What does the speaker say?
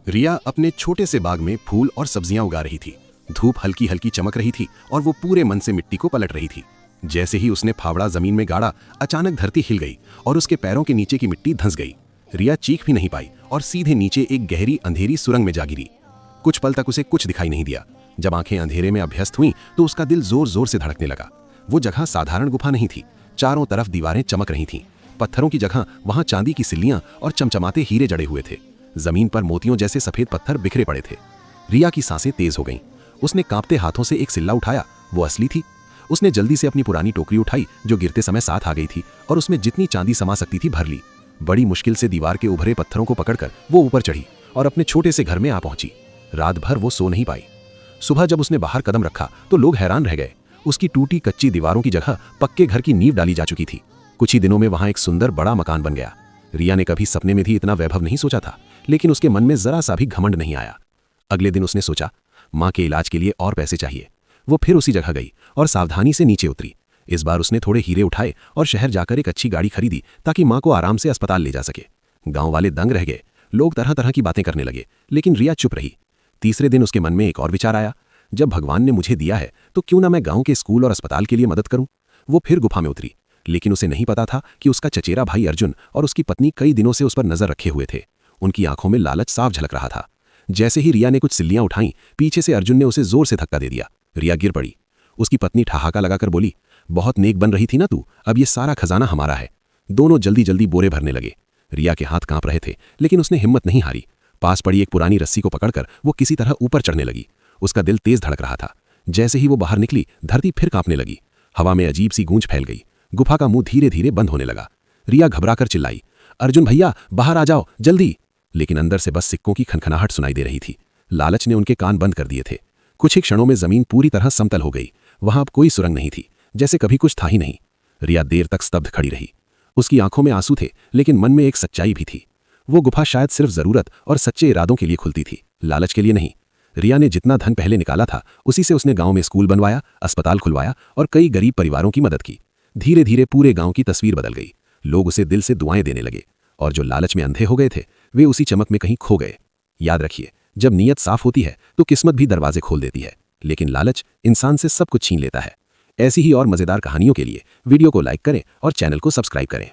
रिया अपने छोटे से बाग में फूल और सब्जियां उगा रही थी। धूप हल्की हल्की चमक रही थी और वो पूरे मन से मिट्टी को पलट रही थी। जैसे ही उसने फावड़ा जमीन में गाड़ा, अचानक धरती हिल गई और उसके पैरों के नीचे की मिट्टी धंस गई। रिया चीख भी नहीं पाई और सीधे नीचे एक गहरी अंधेरी सुरंग में जा गिरी। कुछ पल तक उसे कुछ दिखाई नहीं दिया। जब आंखें अंधेरे में अभ्यस्त हुईं तो उसका दिल जोर जोर से धड़कने लगा। वो जगह साधारण गुफा नहीं थी। चारों तरफ दीवारें चमक रही थीं। पत्थरों की जगह वहां चांदी की सिल्लियां और चमचमाते हीरे जड़े हुए थे। जमीन पर मोतियों जैसे सफेद पत्थर बिखरे पड़े थे। रिया की सांसें तेज हो गईं। उसने कांपते हाथों से एक सिल्ला उठाया। वो असली थी। उसने जल्दी से अपनी पुरानी टोकरी उठाई जो गिरते समय साथ आ गई थी और उसमें जितनी चांदी समा सकती थी भर ली। बड़ी मुश्किल से दीवार के उभरे पत्थरों को पकड़कर वो ऊपर चढ़ी और अपने छोटे से घर में आ पहुंची। रात भर वो सो नहीं पाई। सुबह जब उसने बाहर कदम रखा तो लोग हैरान रह गए। उसकी टूटी कच्ची दीवारों की जगह पक्के घर की नींव डाली जा चुकी थी। कुछ ही दिनों में वहां एक सुंदर बड़ा मकान बन गया। रिया ने कभी सपने में भी इतना वैभव नहीं सोचा था, लेकिन उसके मन में जरा सा भी घमंड नहीं आया। अगले दिन उसने सोचा, मां के इलाज के लिए और पैसे चाहिए। वो फिर उसी जगह गई और सावधानी से नीचे उतरी। इस बार उसने थोड़े हीरे उठाए और शहर जाकर एक अच्छी गाड़ी खरीदी ताकि मां को आराम से अस्पताल ले जा सके। गांव वाले दंग रह गए। लोग तरह तरह की बातें करने लगे, लेकिन रिया चुप रही। तीसरे दिन उसके मन में एक और विचार आया, जब भगवान ने मुझे दिया है तो क्यों ना मैं गांव के स्कूल और अस्पताल के लिए मदद करूं। वो फिर गुफा में उतरी, लेकिन उसे नहीं पता था कि उसका चचेरा भाई अर्जुन और उसकी पत्नी कई दिनों से उस पर नजर रखे हुए थे। उनकी आंखों में लालच साफ झलक रहा था। जैसे ही रिया ने कुछ सिल्लियां उठाईं, पीछे से अर्जुन ने उसे जोर से धक्का दे दिया। रिया गिर पड़ी। उसकी पत्नी ठहाका लगाकर बोली, बहुत नेक बन रही थी ना तू, अब ये सारा खजाना हमारा है। दोनों जल्दी जल्दी बोरे भरने लगे। रिया के हाथ कांप रहे थे, लेकिन उसने हिम्मत नहीं हारी। पास पड़ी एक पुरानी रस्सी को पकड़कर वो किसी तरह ऊपर चढ़ने लगी। उसका दिल तेज धड़क रहा था। जैसे ही वो बाहर निकली, धरती फिर कांपने लगी। हवा में अजीब सी गूंज फैल गई। गुफा का मुंह धीरे धीरे बंद होने लगा। रिया घबराकर चिल्लाई, अर्जुन भैया बाहर आ जाओ जल्दी। लेकिन अंदर से बस सिक्कों की खनखनाहट सुनाई दे रही थी। लालच ने उनके कान बंद कर दिए थे। कुछ ही क्षणों में जमीन पूरी तरह समतल हो गई। वहां अब कोई सुरंग नहीं थी, जैसे कभी कुछ था ही नहीं। रिया देर तक स्तब्ध खड़ी रही। उसकी आंखों में आंसू थे, लेकिन मन में एक सच्चाई भी थी। वो गुफा शायद सिर्फ जरूरत और सच्चे इरादों के लिए खुलती थी, लालच के लिए नहीं। रिया ने जितना धन पहले निकाला था, उसी से उसने गांव में स्कूल बनवाया, अस्पताल खुलवाया और कई गरीब परिवारों की मदद की। धीरे धीरे पूरे गांव की तस्वीर बदल गई। लोग उसे दिल से दुआएं देने लगे, और जो लालच में अंधे हो गए थे वे उसी चमक में कहीं खो गए। याद रखिए, जब नीयत साफ होती है तो किस्मत भी दरवाजे खोल देती है, लेकिन लालच इंसान से सब कुछ छीन लेता है। ऐसी ही और मजेदार कहानियों के लिए वीडियो को लाइक करें और चैनल को सब्सक्राइब करें।